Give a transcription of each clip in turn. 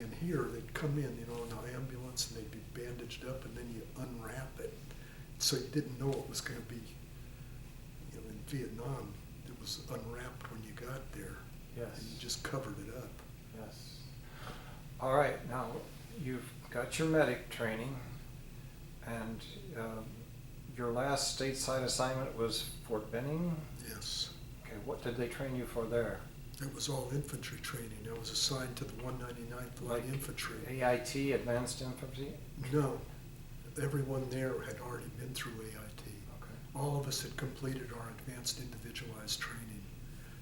And here, they'd come in, in an ambulance, and they'd be bandaged up, and then you unwrap it. So you didn't know it was going to be, in Vietnam, it was unwrapped when you got there. Yes. And you just covered it up. Yes. All right, now you've got your medic training, and your last stateside assignment was Fort Benning? Yes. Okay, what did they train you for there? It was all infantry training. I was assigned to the 199th Light Infantry. AIT, Advanced Infantry? No. Everyone there had already been through AIT. Okay. All of us had completed our advanced individualized training.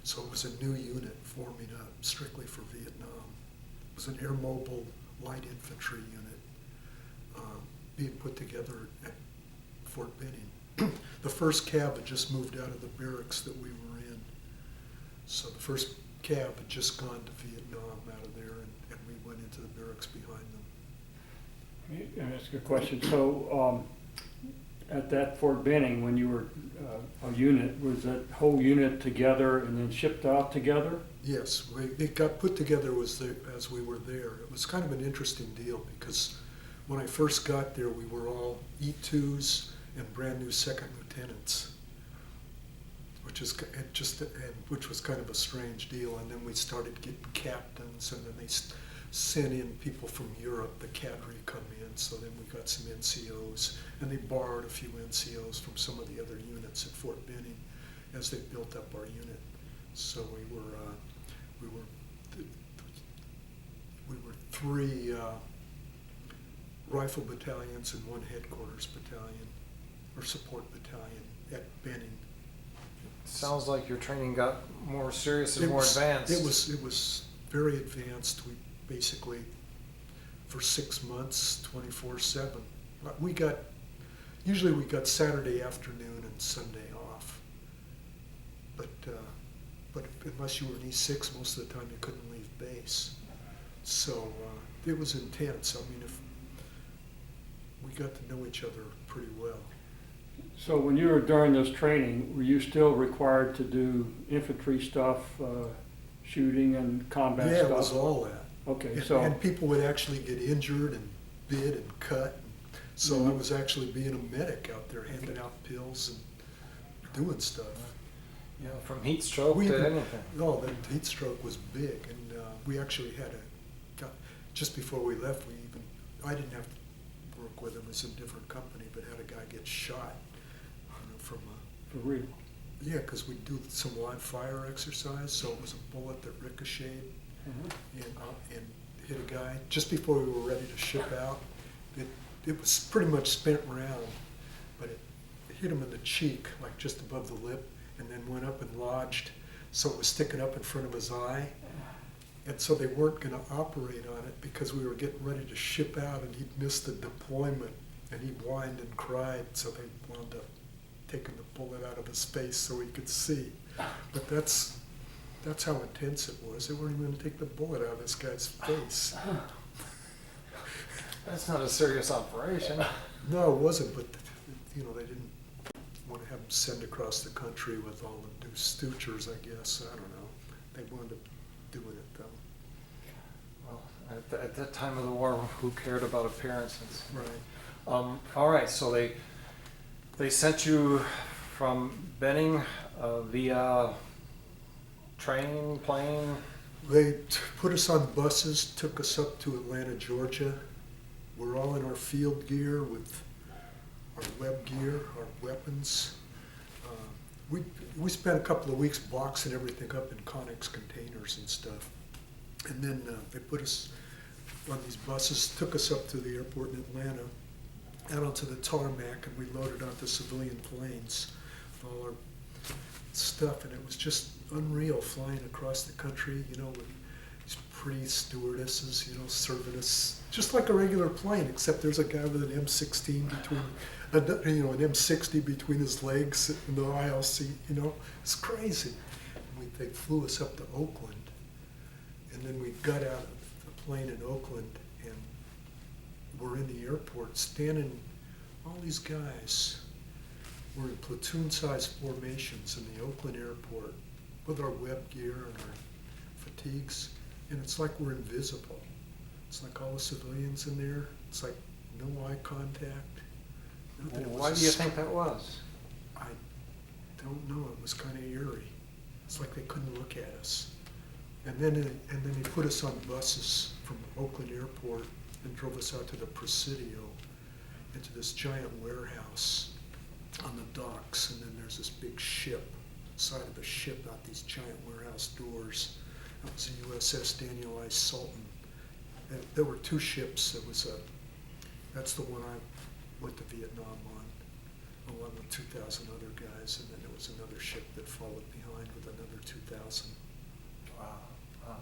So it was a new unit forming up strictly for Vietnam. It was an air mobile light infantry unit being put together at Fort Benning. The first cab had just moved out of the barracks that we were in. So the first cab had just gone to Vietnam out of there, and we went into the barracks behind them. Let me ask you a question. So at that Fort Benning, when you were a unit, was that whole unit together and then shipped out together? Yes, it got put together as we were there. It was kind of an interesting deal because when I first got there, we were all E2s and brand new second lieutenants, which was kind of a strange deal. And then we started getting captains, and then they sent in people from Europe, the cadre come in. So then we got some NCOs, and they borrowed a few NCOs from some of the other units at Fort Benning as they built up our unit. So we were three rifle battalions and one headquarters battalion or support battalion at Benning. Sounds like your training got more serious and more advanced. It was very advanced. We basically, for 6 months, 24/7. Usually we got Saturday afternoon and Sunday off. But unless you were an E6, most of the time you couldn't leave base. So it was intense. I mean, we got to know each other pretty well. So when you were during this training, were you still required to do infantry stuff, shooting and combat stuff? Yeah, it was all that. Okay, and people would actually get injured and bit and cut. So I was actually being a medic out there, handing out pills and doing stuff. Yeah, from heat stroke to anything. No, the heat stroke was big, and we actually had just before we left, I didn't have to work with him, it was a different company, but had a guy get shot, from For real? yeah, because we do some live fire exercise, so it was a bullet that ricocheted and hit a guy just before we were ready to ship out. It was pretty much spent round, but it hit him in the cheek, like just above the lip, and then went up and lodged, so it was sticking up in front of his eye. And so they weren't going to operate on it because we were getting ready to ship out, and he'd missed the deployment, and he whined and cried, so they wound up taking the bullet out of his face so he could see. But that's how intense it was. They weren't even going to take the bullet out of this guy's face. That's not a serious operation. No, it wasn't, but they didn't want to have him sent across the country with all the new sutures, I guess. I don't know. They wound up doing it though. Well, at that time of the war, who cared about appearances? Right. All right, so they sent you from Benning via train, plane? They put us on buses, took us up to Atlanta, Georgia. We're all in our field gear with our web gear, our weapons. We spent a couple of weeks boxing everything up in Conex containers and stuff. And then they put us on these buses, took us up to the airport in Atlanta, out onto the tarmac, and we loaded onto civilian planes with all our stuff. And it was just unreal flying across the country, with these pretty stewardesses, serving us just like a regular plane, except there's a guy with an M16 between, an M60 between his legs in the aisle seat, It's crazy. They flew us up to Oakland, and then we got out of the plane in Oakland, and we're in the airport, standing, all these guys were in platoon-sized formations in the Oakland airport with our web gear and our fatigues, and it's like we're invisible. It's like all the civilians in there. It's like no eye contact. Not that it was Why a do you st- think that was? I don't know. It was kind of eerie. It's like they couldn't look at us. And then they put us on buses from Oakland Airport and drove us out to the Presidio, into this giant warehouse on the docks. And then there's this big ship, side of the ship, out these giant warehouse doors. That was the USS Daniel I. Sultan. And there were two ships. That's the one I went to Vietnam on, along with 2,000 other guys. And then there was another ship that followed behind with another 2,000. Wow. Wow.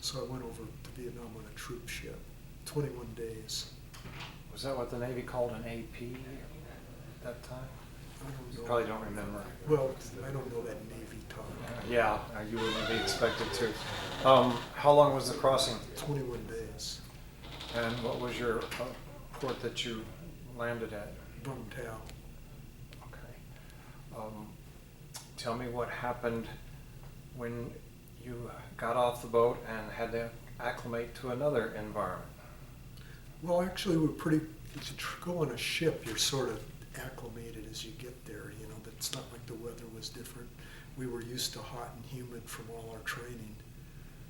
So I went over to Vietnam on a troop ship, 21 days. Was that what the Navy called an AP at that time? I don't You know. probably don't remember. Well, I don't know that Navy talk. Yeah, you wouldn't be expected to. How long was the crossing? 21 days. And what was your port that you landed at? Vung Tau. Okay. Tell me what happened when you got off the boat and had to acclimate to another environment. Well, actually, as you go on a ship, you're sort of acclimated as you get there. You know, it's not like the weather was different. We were used to hot and humid from all our training.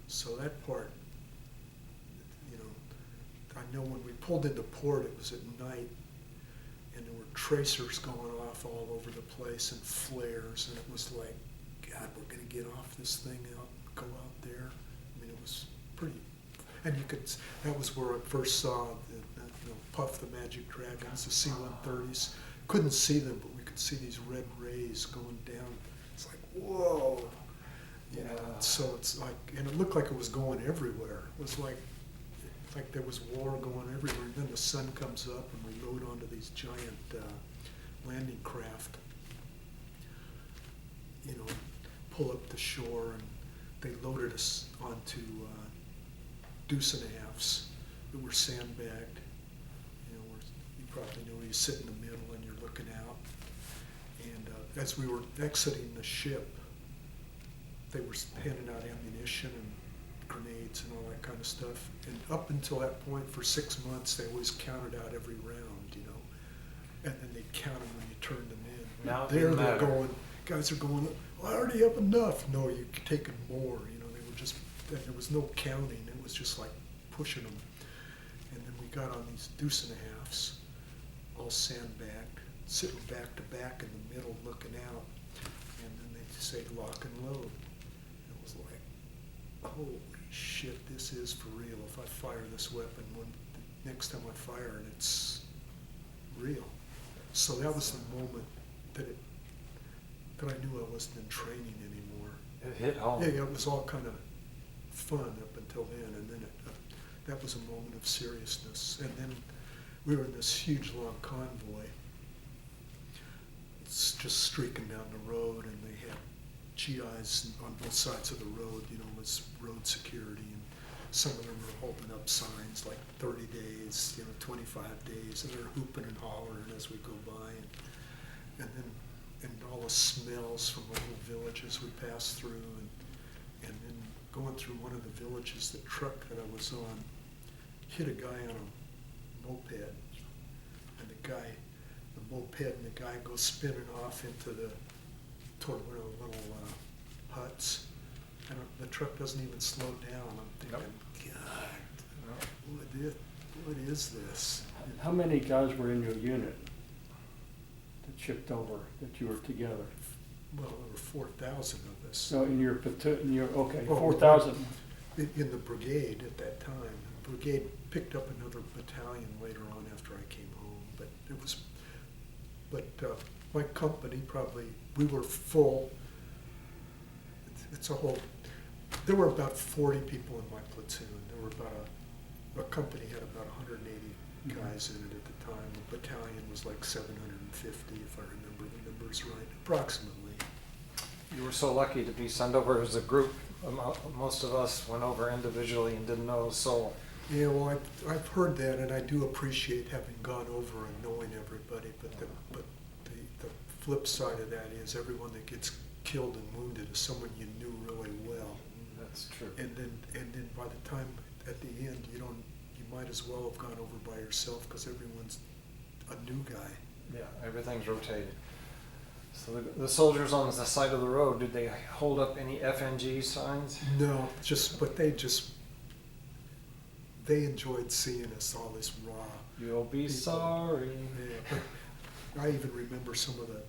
So that part, you know, I know when we pulled into port, it was at night, and there were tracers going off all over the place and flares, and it was like, God, we're going to get off this thing out, go out there. I mean, it was pretty, and that was where I first saw Puff the Magic Dragons, the C-130s. Couldn't see them, but we could see these red rays going down. It's like, whoa. You know, so it's like, and it looked like it was going everywhere. It was like there was war going everywhere. And then the sun comes up and we load onto these giant landing craft, you know, pull up to shore, and they loaded us onto deuce and a halves that were sandbagged. You know, you probably know you sit in the middle and you're looking out. And as we were exiting the ship, they were handing out ammunition and grenades and all that kind of stuff. And up until that point, for 6 months, they always counted out every round, you know. And then they'd count them when you turned them in. Now it There didn't they're matter. going, guys are going, well, I already have enough. No, you're taking more, you know. They were just, there was no counting. It was just like pushing them. And then we got on these deuce and a halves, all sandbagged, sitting back to back in the middle looking out. And then they'd say lock and load. It was like, holy shit, this is for real. If I fire this weapon, the next time I fire it, it's real. So that was the moment that I knew I wasn't in training anymore. It hit home. Yeah, it was all kind of fun up until then, and then that was a moment of seriousness. And then we were in this huge long convoy. It's just streaking down the road, and they had GIs on both sides of the road, you know, was road security, and some of them were holding up signs like 30 days, you know, 25 days, and they're hooping and hollering as we go by, and then all the smells from the little villages we passed through, and then going through one of the villages, the truck that I was on hit a guy on a moped, and the moped and the guy goes spinning off toward one of the little huts, and the truck doesn't even slow down. I'm thinking, God, what is this? How many guys were in your unit that shipped over, that you were together? Well, there were 4,000 of us. So in your platoon, okay, Oh, 4,000. In the brigade at that time. The brigade picked up another battalion later on after I came home, but my company we were full. It's a whole, there were about 40 people in my platoon. There were a company had about 180 guys in it at the time. The battalion was like 750, if I remember the numbers right, approximately. You were so lucky to be sent over as a group. Most of us went over individually and didn't know a soul. Yeah, well, I've heard that, and I do appreciate having gone over and knowing everybody. But the flip side of that is everyone that gets killed and wounded is someone you knew really well. That's true. And then by the time at the end you might as well have gone over by yourself because everyone's a new guy. Yeah, everything's rotated. So the soldiers on the side of the road, did they hold up any FNG signs? No, but they enjoyed seeing us, all this raw. You'll be People. sorry. Yeah, but I even remember some of the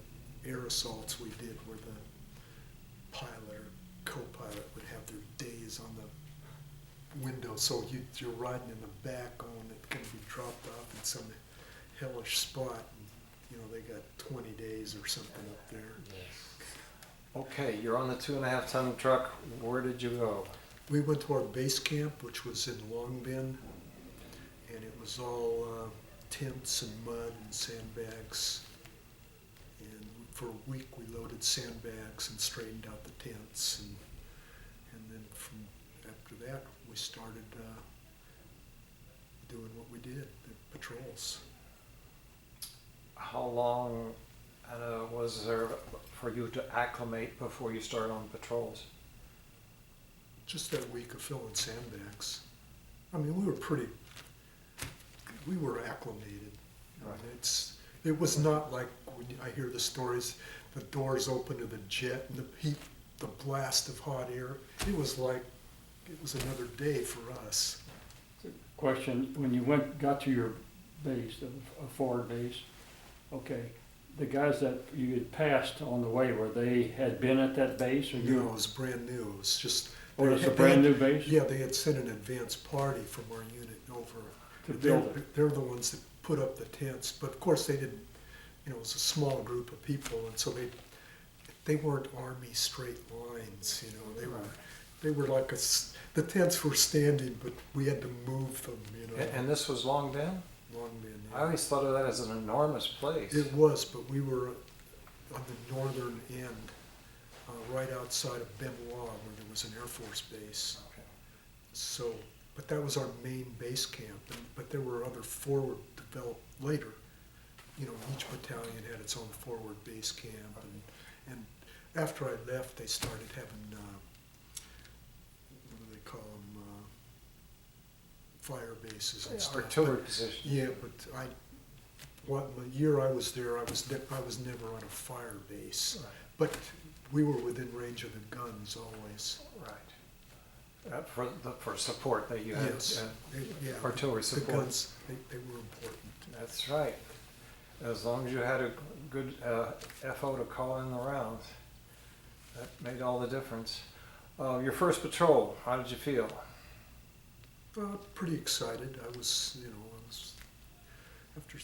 air assaults we did where the pilot or co-pilot would have their days on the window. So you're riding in the back going, it's going to be dropped off in some hellish spot. And, they got 20 days or something up there. Okay, you're on the 2.5-ton truck. Where did you go? We went to our base camp, which was in Long Bend, and it was all tents and mud and sandbags. And for a week, we loaded sandbags and straightened out the tents, and then after that, we started doing what we did, the patrols. How long was there for you to acclimate before you started on patrols? Just that week of filling sandbags. I mean, we were acclimated. I mean, it was not like when I hear the stories, the doors open to the jet and the heat, the blast of hot air. It was like, it was another day for us. Question, when you got to your base, a forward base, okay, the guys that you had passed on the way, were they had been at that base or No, you? it was brand new. It was just. Oh, it's a they brand had- new base? Yeah, they had sent an advance party from our unit over. To build it. They're the ones that put up the tents, but of course they didn't, it was a small group of people, and so they weren't army straight lines, they were like the tents were standing, but we had to move them, And this was Long Bend? Long Bend. I always thought of that as an enormous place. It was, but we were on the northern end, right outside of Benoit, where there was an Air Force base. Okay. So, but that was our main base camp, but there were other forward developed later. Each battalion had its own forward base camp, and after I left, they started having, what do they call them, fire bases and stuff. Artillery But- position. Yeah, but the year I was there, I was never on a fire base, Right. but we were within range of the guns always. Right. For support that you had, Yes, yeah. artillery The support. guns, they were important. That's right. As long as you had a good FO to call in the rounds, that made all the difference. Your first patrol, how did you feel? Pretty excited. I was after,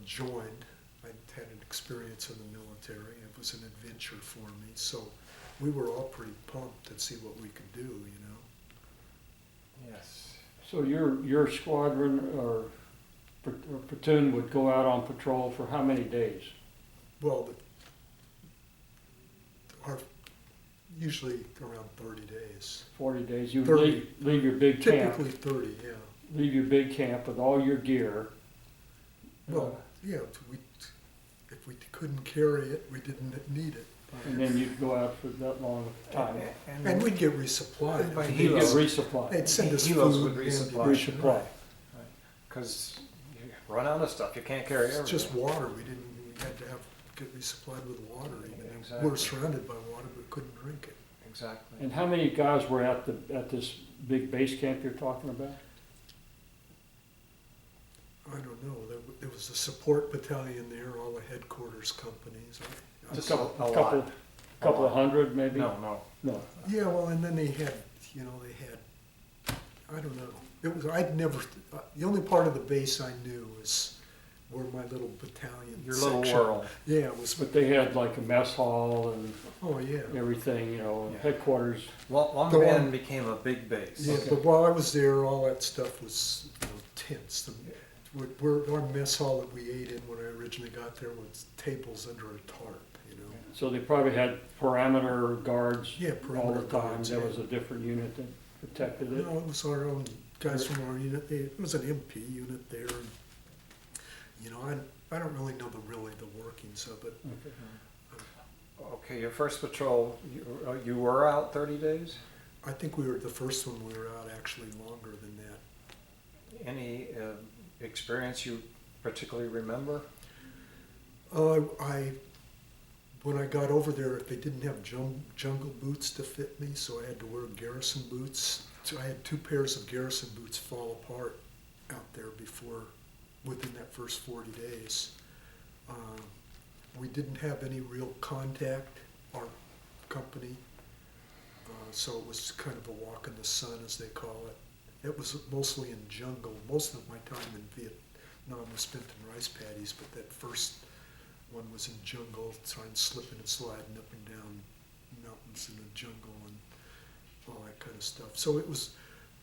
joined, I had an experience in the military. It was an adventure for me, so we were all pretty pumped to see what we could do, Yes. So your squadron or platoon would go out on patrol for how many days? Well, usually around 30 days. 40 days? You 30. leave your big camp, Typically 30, yeah. leave your big camp with all your gear. Well, yeah, if we couldn't carry it, we didn't need it. And then you'd go out for that long time. And we'd get resupplied. By You'd get Helos. resupply. They'd send us Helos food would and resupply. ammunition. Resupply. Because you run out of stuff, you can't carry everything. It's just water. We had to get resupplied with water even. Exactly. We were surrounded by water, but couldn't drink it. Exactly. And how many guys were at this big base camp you're talking about? I don't know. There was a support battalion there, all the headquarters companies. Just A a couple lot. couple of hundred maybe? No. No. Yeah, well, and then they had, I don't know. I'd never, the only part of the base I knew was where my little battalion Your little section. world. Yeah, it was, But they had like a mess hall and oh, yeah. everything, Yeah. headquarters. Long Go Bend on. became a big base. Yeah, Okay. but while I was there, all that stuff was tents. Our mess hall that we ate in when I originally got there was tables under a tarp, So they probably had perimeter guards Yeah, all perimeter the time. guards, There yeah. was a different unit that protected it. No, it was our own guys from our unit. It was an MP unit there. And, I don't really know the workings of it. Okay. Okay, your first patrol, you were out 30 days? I think we were the first one. We were out actually longer than that. any experience you particularly remember? When I got over there, they didn't have jungle boots to fit me, so I had to wear garrison boots. So I had 2 pairs of garrison boots fall apart out there within that first 40 days. We didn't have any real contact, our company, so it was kind of a walk in the sun, as they call it. It was mostly in jungle. Most of my time in Vietnam was spent in rice paddies, but that first one was in jungle, trying slipping and sliding up and down mountains in the jungle and all that kind of stuff. So it was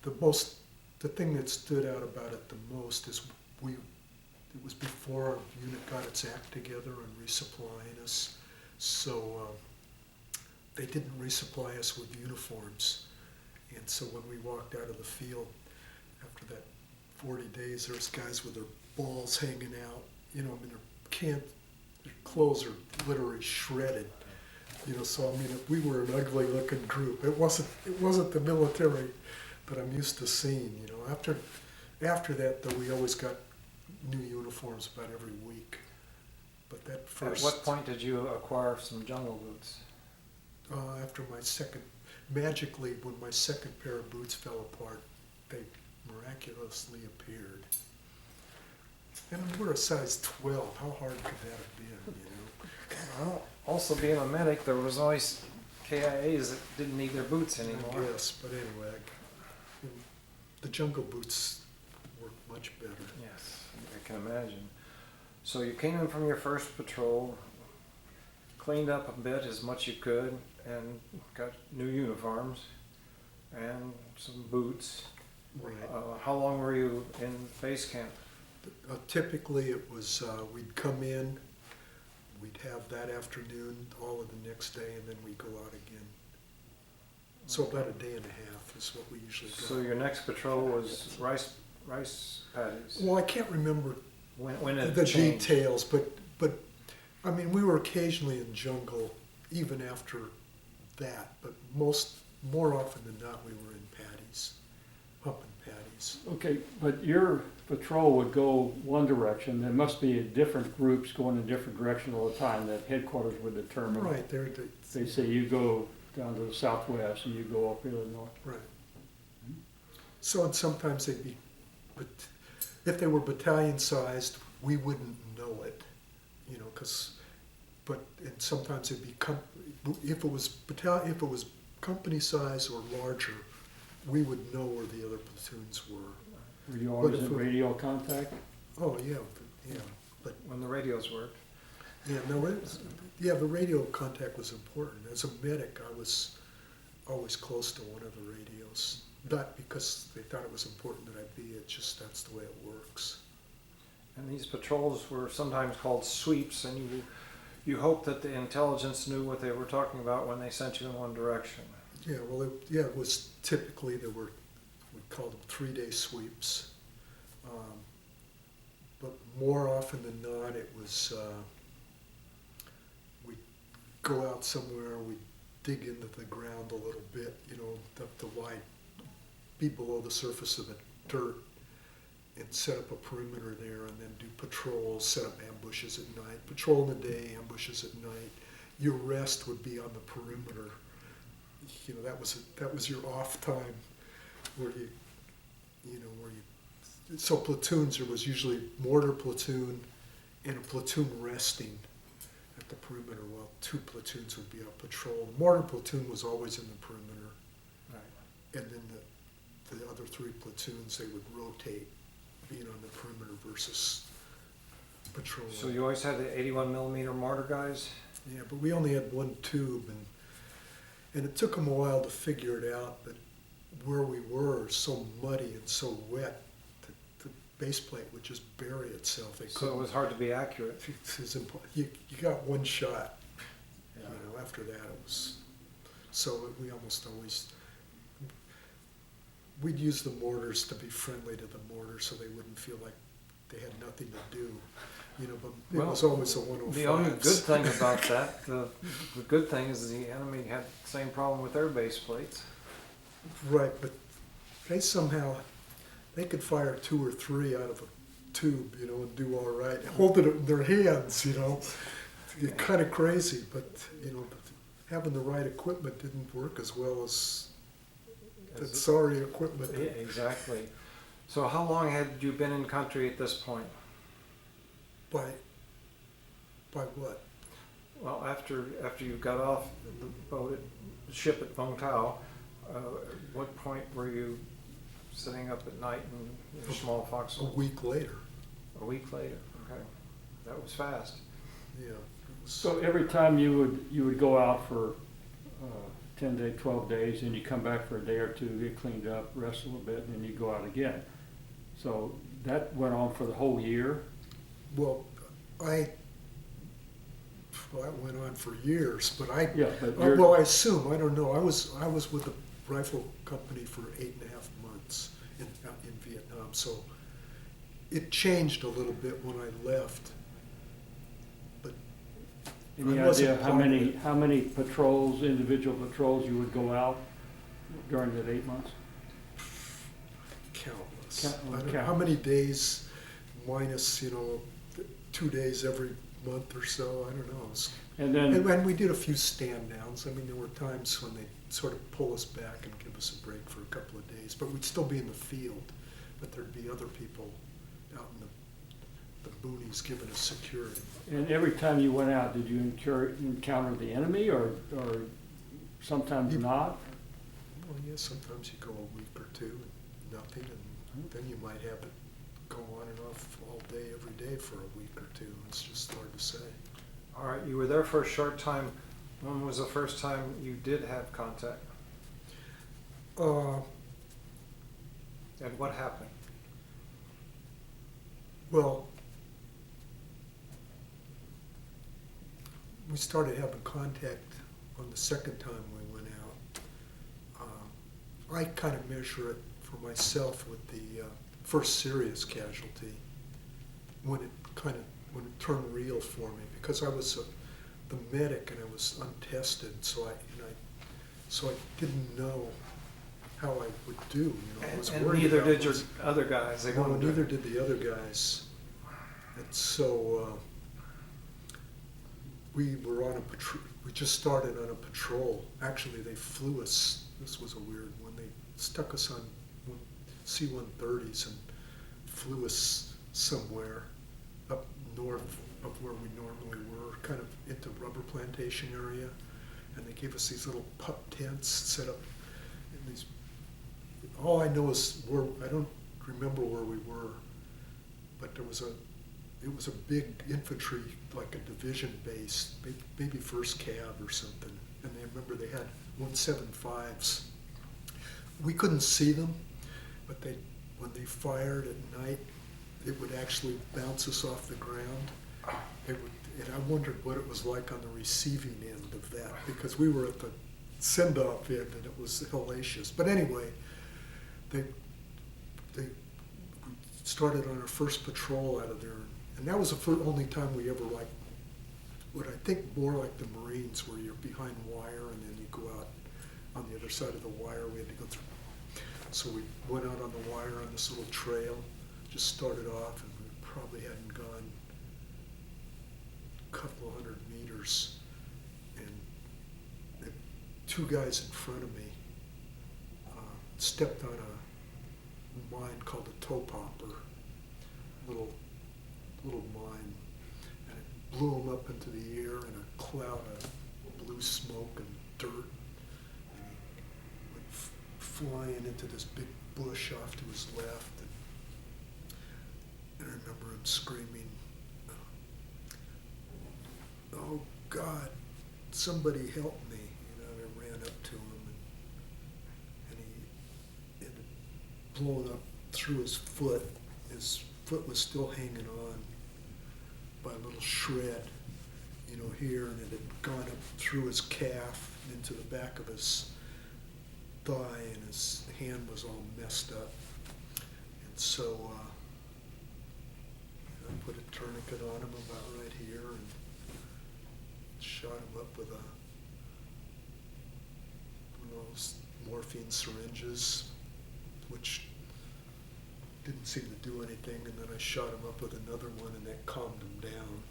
the thing that stood out about it the most is it was before our unit got its act together and resupplying us. So they didn't resupply us with uniforms. And so when we walked out of the field after that 40 days, there's guys with their balls hanging out, I mean, their clothes are literally shredded. So I mean, we were an ugly looking group. It wasn't the military that I'm used to seeing, After that, though, we always got new uniforms about every week. But that first... At what point did you acquire some jungle boots? After magically, when my second pair of boots fell apart, they miraculously appeared. And we're a size 12. How hard could that have been, Well, also being a medic, there was always KIAs that didn't need their boots anymore. Yes, but anyway, the jungle boots work much better. Yes, I can imagine. So you came in from your first patrol, cleaned up a bit as much you could, and got new uniforms and some boots. Right. How long were you in base camp? Typically, it was we'd come in, we'd have that afternoon, all of the next day, and then we'd go out again. So about a day and a half is what we usually go. So your next patrol was rice paddies. Well, I can't remember When it the changed? details, but I mean, we were occasionally in jungle even after that, but more often than not, we were in paddies, pumping paddies. Okay, but your patrol would go one direction. There must be different groups going in different direction all the time that headquarters would determine. Right, They say you go down to the southwest and you go up here to the north. right. So, and sometimes they'd be, but if they were battalion sized, we wouldn't know it, and sometimes it'd be, if it was company size or larger, we would know where the other platoons were. Were you always But if in we- radio contact? Oh, yeah, but, When the radios worked. the radio contact was important. As a medic, I was always close to one of the radios. Not because they thought it was important that I be, it's just that's the way it works. And these patrols were sometimes called sweeps, and you hoped that the intelligence knew what they were talking about when they sent you in one direction. Yeah, well, it was typically we called them 3-day sweeps. But more often than not, it was, we'd go out somewhere, we'd dig into the ground a little bit, the wide, be below the surface of the dirt, and set up a perimeter there, and then do patrols, set up ambushes at night, patrol in the day, ambushes at night. Your rest would be on the perimeter. That was your off time, so platoons, there was usually mortar platoon and a platoon resting at the perimeter while 2 platoons would be out patrol. The mortar platoon was always in the perimeter, Right. and then the other 3 platoons, they would rotate, being on the perimeter versus patrol. So you always had the 81 millimeter mortar guys? Yeah, but we only had 1 tube, and it took them a while to figure it out, but where we were so muddy and so wet, the base plate would just bury itself. So it was hard to be accurate. You got 1 shot. After that it was, so we almost always, we'd use the mortars to be friendly to the mortar so they wouldn't feel like they had nothing to do, but it was always a 105. The only good thing about that, the good thing is the enemy had the same problem with their base plates. Right, but they they could fire 2 or 3 out of a tube, you know, and do all right, holding it in their hands, you know. It's kind of crazy, but, you know, having the right equipment didn't work as well as the As it- sorry equipment. Yeah, exactly. So how long had you been in country at this point? By what? Well, after you got off the boat, the ship at Vung Tau, what point were you sitting up at night in your small A foxhole? week later, A week later. Okay, that was fast. yeah. It was- So every time you would go out for 10 days, 12 days, and you come back for a day or two, get cleaned up, rest a little bit, and then you go out again. So that went on for the whole year? Well, that went on for years, but Yeah, but well, I assume, I don't know, I was with the rifle company for 8.5 months in Vietnam, so it changed a little bit when I left. But any I wasn't idea part of it. how many patrols, individual patrols you would go out during that 8 months? Countless. Count- I don't know count. how many days minus, you know, 2 days every month or so, I don't know. And then, And we did a few stand downs. I mean, there were times when they sort of pull us back and give us a break for a couple of days, but we'd still be in the field. But there'd be other people out in the boonies giving us security. and every time you went out, did you encounter the enemy or sometimes You- not? Well, yeah, sometimes you go a week or two and nothing, and then you might have it go on and off all day, every day for a week or two. It's just hard to say. All right, you were there for a short time. When was the first time you did have contact? Uh, And what happened? Well, we started having contact on the second time we went out. I kind of measure it for myself with the first serious casualty when it turned real for me, because I was the medic and I was untested, so I didn't know how I would do. You know, I was And worried neither about did your was- other guys. They No, weren't neither doing- did the other guys. And so we were on a patrol. We just started on a patrol. Actually, they flew us. This was a weird one. They stuck us on C-130s and flew us somewhere up north of where we normally were, kind of into rubber plantation area. And they gave us these little pup tents set up in these. All I know is I don't remember where we were, but it was a big infantry, like a division base, maybe 1st Cav or something. And I remember they had 175s. We couldn't see them, but when they fired at night, it would actually bounce us off the ground. And I wondered what it was like on the receiving end of that, because we were at the send-off end and it was hellacious. But anyway, we started on our first patrol out of there, and that was the only time we ever what I think more like the Marines, where you're behind wire and then you go out on the other side of the wire. We had to go through. So we went out on the wire on this little trail, just started off, and we probably hadn't gone a couple of 100 meters, and the 2 guys in front of me stepped on a mine called a toe popper, little mine, and it blew him up into the air in a cloud of blue smoke and dirt, and he went flying into this big bush off to his left, and I remember him screaming, "Oh God, somebody help me!" You know, I ran up to him, and he had blown up through his foot. His foot was still hanging on by a little shred, you know, here, and it had gone up through his calf into the back of his thigh, and his hand was all messed up. And so I put a tourniquet on him about right here and shot him up with one of those morphine syringes, which didn't seem to do anything, and then I shot him up with another one, and that calmed him down.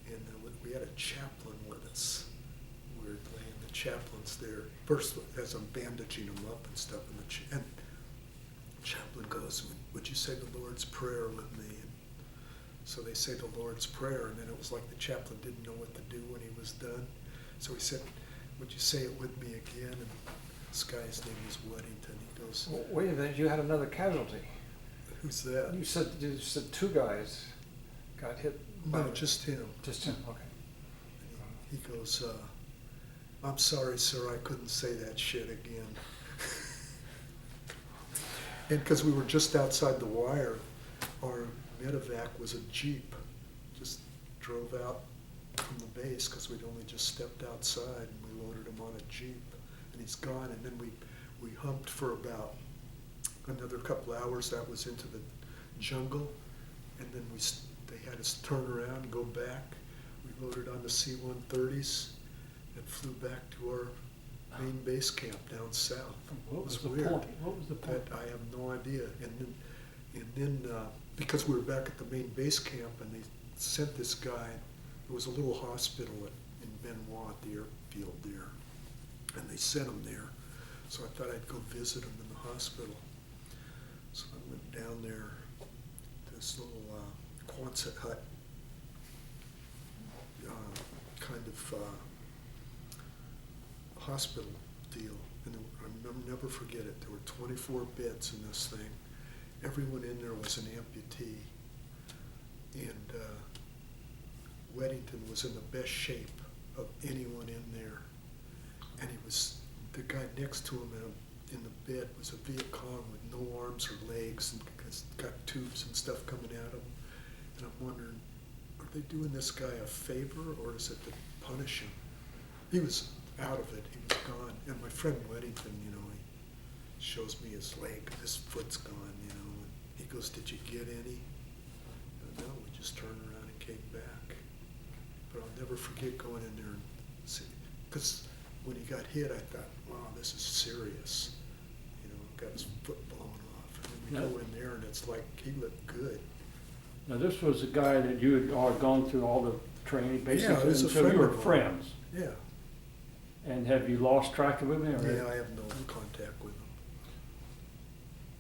And we had a chaplain with us, weirdly, and the chaplain's there. First, as I'm bandaging him up and stuff, and the chaplain goes, "Would you say the Lord's Prayer with me?" And so they say the Lord's Prayer, and then it was like the chaplain didn't know what to do when he was done. So he said, "Would you say it with me again?" And this guy's name is Weddington. He goes, Wait a minute, you had another casualty. "Who's that?" You said two guys got hit. No, just him. Just him, okay. He goes, "I'm sorry, sir, I couldn't say that shit again." And because we were just outside the wire, our medevac was a Jeep. Just drove out from the base because we'd only just stepped outside, and we loaded him on a Jeep, and he's gone. And then we humped for about another couple hours. That was into the jungle, and then they had us turn around and go back. We loaded on the C-130s and flew back to our main base camp down south. What was It the weird. point? What was the point? That I have no idea. And then because we were back at the main base camp, and they sent this guy. There was a little hospital in Benoit, the airfield there, and they sent him there. So I thought I'd go visit him in the hospital. So I went down there to this little Quonset hut kind of hospital deal. And I'll never forget it. There were 24 beds in this thing. Everyone in there was an amputee. And Weddington was in the best shape of anyone in there. And the guy next to him in the bed was a Viet Cong with no arms or legs, and got tubes and stuff coming at him. And I'm wondering, are they doing this guy a favor, or is it to punish him? He was out of it. He was gone. And my friend Weddington, he shows me his leg. His foot's gone, And he goes, "Did you get any?" And no, we just turned around and came back. But I'll never forget going in there and see. Because when he got hit, I thought, wow, this is serious. Got his foot blown off. And then we go in there, and it's like he looked good. Now, this was a guy that you had all gone through all the training, basically, Yeah, he was a so friend you were of mine. friends. Yeah. And have you lost track of him? Yeah, I have no contact with him.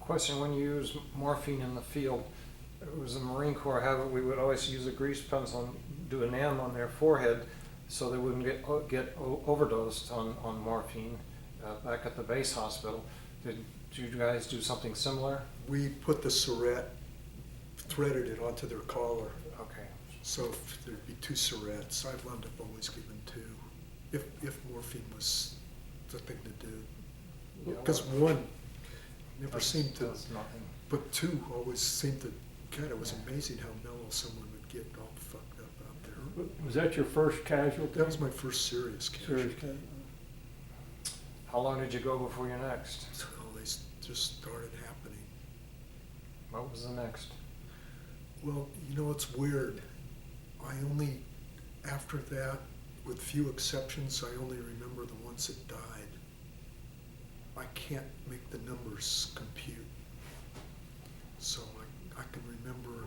Question, when you use morphine in the field, it was the Marine Corps habit, we would always use a grease pencil and do an M on their forehead so they wouldn't get overdosed on morphine back at the base hospital. Did you guys do something similar? We put the Surette, threaded it onto their collar. Okay. So if there'd be 2 Surettes, I wound up always giving 2, if morphine was the thing to do. Yeah, Because well, one never seemed to, does nothing. but 2 always seemed to, God, it was amazing how mellow someone would get all fucked up out there. Was that your first casualty? That was my first serious casualty. Serious casualty? How long did you go before your next? So they just started happening. What was the next? Well, it's weird. I only, after that, with few exceptions, I only remember the ones that died. I can't make the numbers compute. So I can remember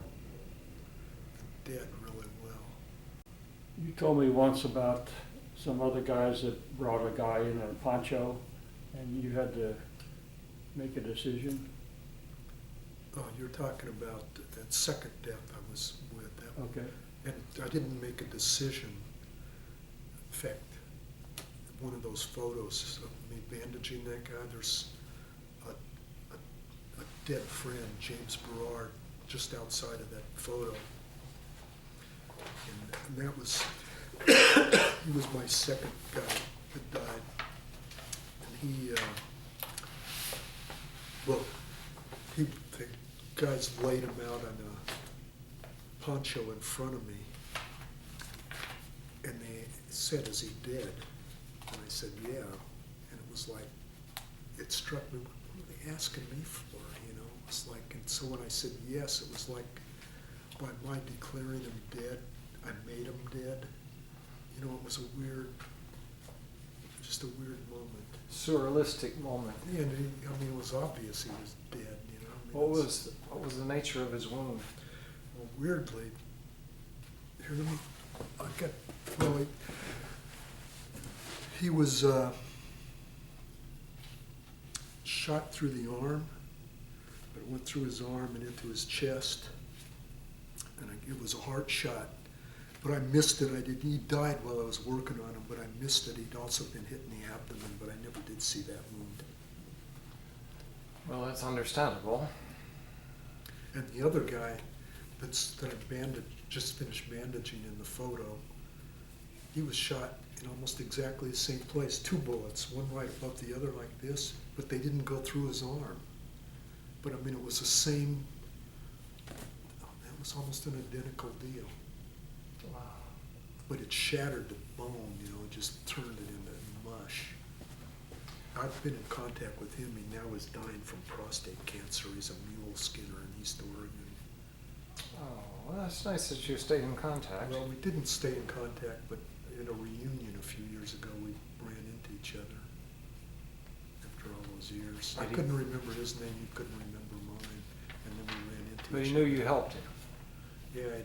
the dead really well. You told me once about some other guys that brought a guy in a poncho, and you had to make a decision. Oh, you're talking about that second death I was with. That, Okay. and I didn't make a decision. In fact, one of those photos of me bandaging that guy, there's a dead friend, James Berard, just outside of that photo. And that was, he was my second guy that died. And the guys laid him out on a poncho in front of me. And they said, "Is he dead?" And I said, "Yeah." And it was like, it struck me, what are they asking me for, It was like, and so when I said yes, it was like, by my declaring him dead, I made him dead. It was just a weird moment. Surrealistic moment. Yeah, and it was obvious he was dead, What was the nature of his wound? Well, weirdly, here, let me, I got, well, he was shot through the arm, but it went through his arm and into his chest, and it was a heart shot. But I missed it. He died while I was working on him, but I missed it. He'd also been hit in the abdomen, but I never did see that wound. Well, that's understandable. And the other guy that I just finished bandaging in the photo, he was shot in almost exactly the same place. 2 bullets, one right above the other like this, but they didn't go through his arm. But I mean, it was the same, it was almost an identical deal. Wow. But it shattered the bone, you know, it just turned it into mush. I've been in contact with him. He now is dying from prostate cancer. He's a mule skinner in East Oregon. Oh, well, that's nice that you stayed in contact. Well, we didn't stay in contact, but in a reunion a few years ago, we ran into each other after all those years. I Did he- couldn't remember his name, he couldn't remember mine, and then we ran into But each he other. knew you helped him. Yeah, I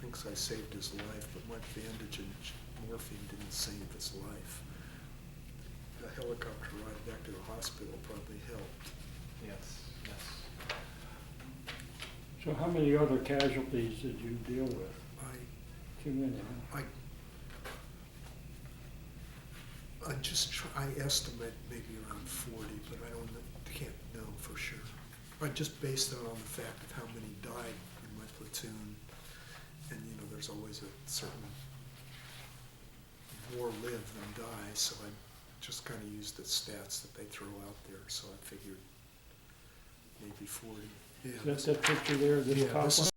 think I saved his life, but my bandage and morphine didn't save his life. The helicopter ride back to the hospital probably helped. Yes, yes. So how many other casualties did you deal with? Too many, huh? I estimate maybe around 40, but can't know for sure. I just based it on the fact of how many died in my platoon, and you know, there's always a certain more live than die, so I just kind of used the stats that they throw out there, so I figured maybe 40. Yeah, Is that that picture there, this yeah, top this one?